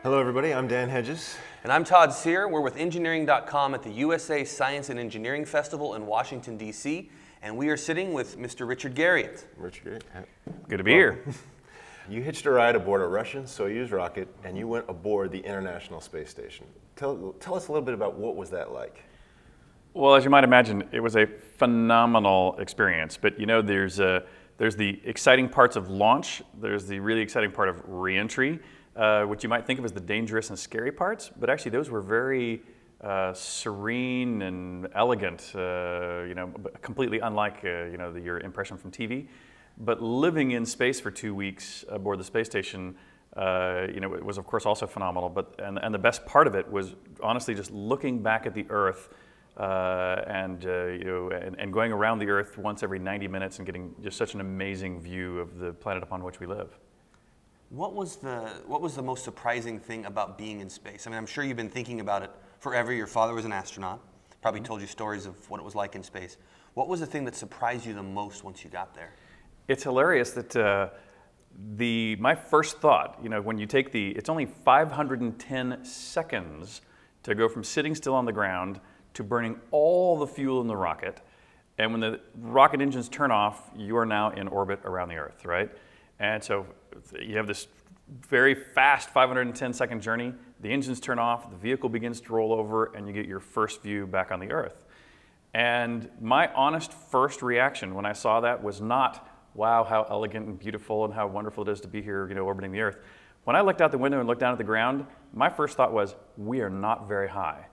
Hello everybody, I'm Dan Hedges. And I'm Todd Sear. We're with Engineering.com at the USA Science and Engineering Festival in Washington, D.C. And we are sitting with Mr. Richard Garriott. Richard Garriott. Good to be here. You hitched a ride aboard a Russian Soyuz rocket and you went aboard the International Space Station. Tell us a little bit about what was that like? Well, as you might imagine, it was a phenomenal experience. But you know, there's the exciting parts of launch. There's the really exciting part of re-entry, which you might think of as the dangerous and scary parts. But actually, those were very serene and elegant. You know, completely unlike you know, your impression from TV. But living in space for 2 weeks aboard the space station, you know, it was of course also phenomenal. But and the best part of it was honestly just looking back at the Earth. You know, and going around the Earth once every 90 minutes and getting just such an amazing view of the planet upon which we live. What was the most surprising thing about being in space? I mean, I'm sure you've been thinking about it forever. Your father was an astronaut. Probably told you stories of what it was like in space. What was the thing that surprised you the most once you got there? It's hilarious that my first thought, you know, when you take it's only 510 seconds to go from sitting still on the ground to burning all the fuel in the rocket. And when the rocket engines turn off, you are now in orbit around the Earth, right? And so you have this very fast 510-second journey. The engines turn off, the vehicle begins to roll over, and you get your first view back on the Earth. And my honest first reaction when I saw that was not, wow, how elegant and beautiful and how wonderful it is to be here, you know, orbiting the Earth. When I looked out the window and looked down at the ground, my first thought was, we are not very high.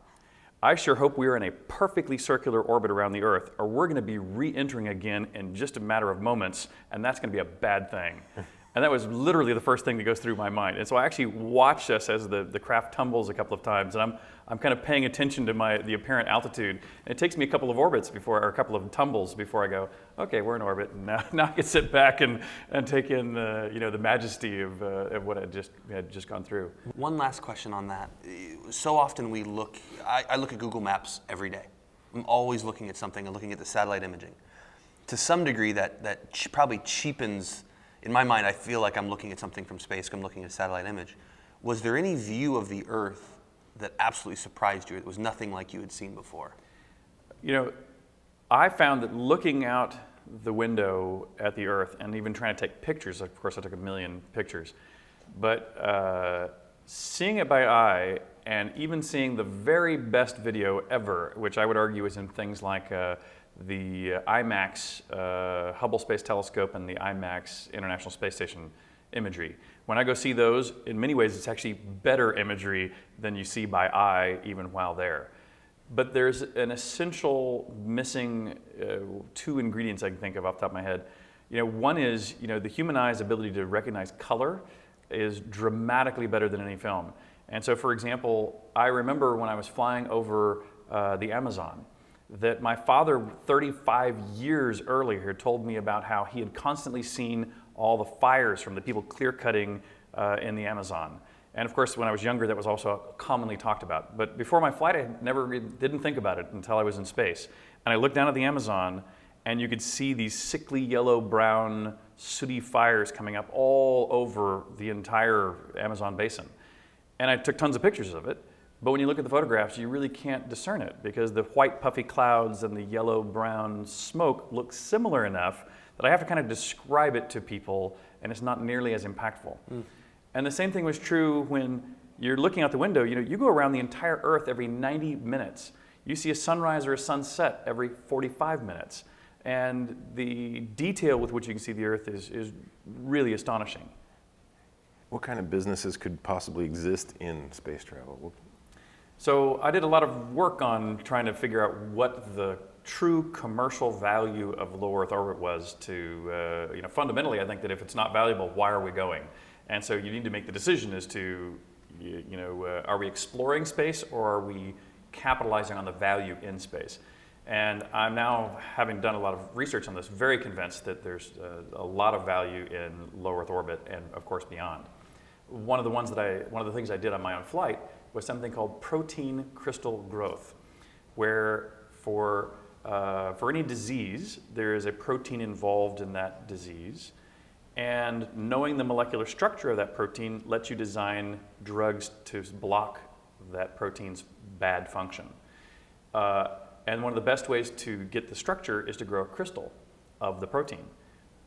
I sure hope we are in a perfectly circular orbit around the Earth, or we're going to be re-entering again in just a matter of moments, and that's going to be a bad thing. And that was literally the first thing that goes through my mind. And so I actually watched us as the craft tumbles a couple of times, and I'm kind of paying attention to the apparent altitude. And it takes me a couple of orbits or a couple of tumbles before I go, okay, we're in orbit, and now I can sit back and take in you know, the majesty of what had just gone through. One last question on that. So often I look at Google Maps every day. I'm always looking at something and looking at the satellite imaging. To some degree, that probably cheapens. In my mind, I feel like I'm looking at something from space, I'm looking at a satellite image. Was there any view of the Earth that absolutely surprised you? It was nothing like you had seen before. You know, I found that looking out the window at the Earth and even trying to take pictures, of course I took 1 million pictures, but seeing it by eye and even seeing the very best video ever, which I would argue is in things like the IMAX Hubble Space Telescope and the IMAX International Space Station imagery. When I go see those, in many ways it's actually better imagery than you see by eye even while there. But there's an essential missing 2 ingredients I can think of off the top of my head. You know, one is, you know, the human eye's ability to recognize color is dramatically better than any film. And so, for example, I remember when I was flying over the Amazon, that my father 35 years earlier told me about how he had constantly seen all the fires from the people clear cutting in the Amazon. And of course, when I was younger, that was also commonly talked about. But before my flight, I didn't think about it until I was in space. And I looked down at the Amazon, and you could see these sickly yellow-brown, sooty fires coming up all over the entire Amazon basin. And I took tons of pictures of it. But when you look at the photographs, you really can't discern it because the white puffy clouds and the yellow-brown smoke look similar enough that I have to kind of describe it to people, and it's not nearly as impactful. And the same thing was true when you're looking out the window. You know, you go around the entire Earth every 90 minutes. You see a sunrise or a sunset every 45 minutes. And the detail with which you can see the Earth is really astonishing. What kind of businesses could possibly exist in space travel? So I did a lot of work on trying to figure out what the true commercial value of low Earth orbit was to, you know, fundamentally I think that if it's not valuable, why are we going? And so you need to make the decision as to, you know, are we exploring space or are we capitalizing on the value in space? And I'm now, having done a lot of research on this, very convinced that there's a lot of value in low Earth orbit and of course beyond. One of the things I did on my own flight was something called protein crystal growth, where for any disease, there is a protein involved in that disease. And knowing the molecular structure of that protein lets you design drugs to block that protein's bad function. And one of the best ways to get the structure is to grow a crystal of the protein.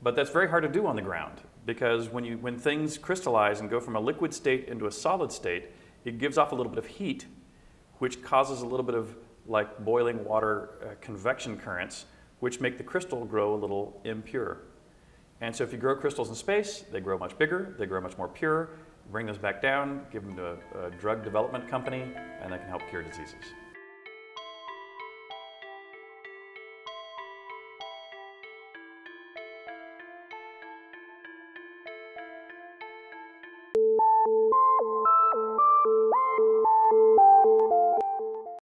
But that's very hard to do on the ground, because when things crystallize and go from a liquid state into a solid state, it gives off a little bit of heat, which causes a little bit of like boiling water convection currents, which make the crystal grow a little impure. And so if you grow crystals in space, they grow much bigger, they grow much more pure. Bring those back down, give them to a drug development company, and they can help cure diseases.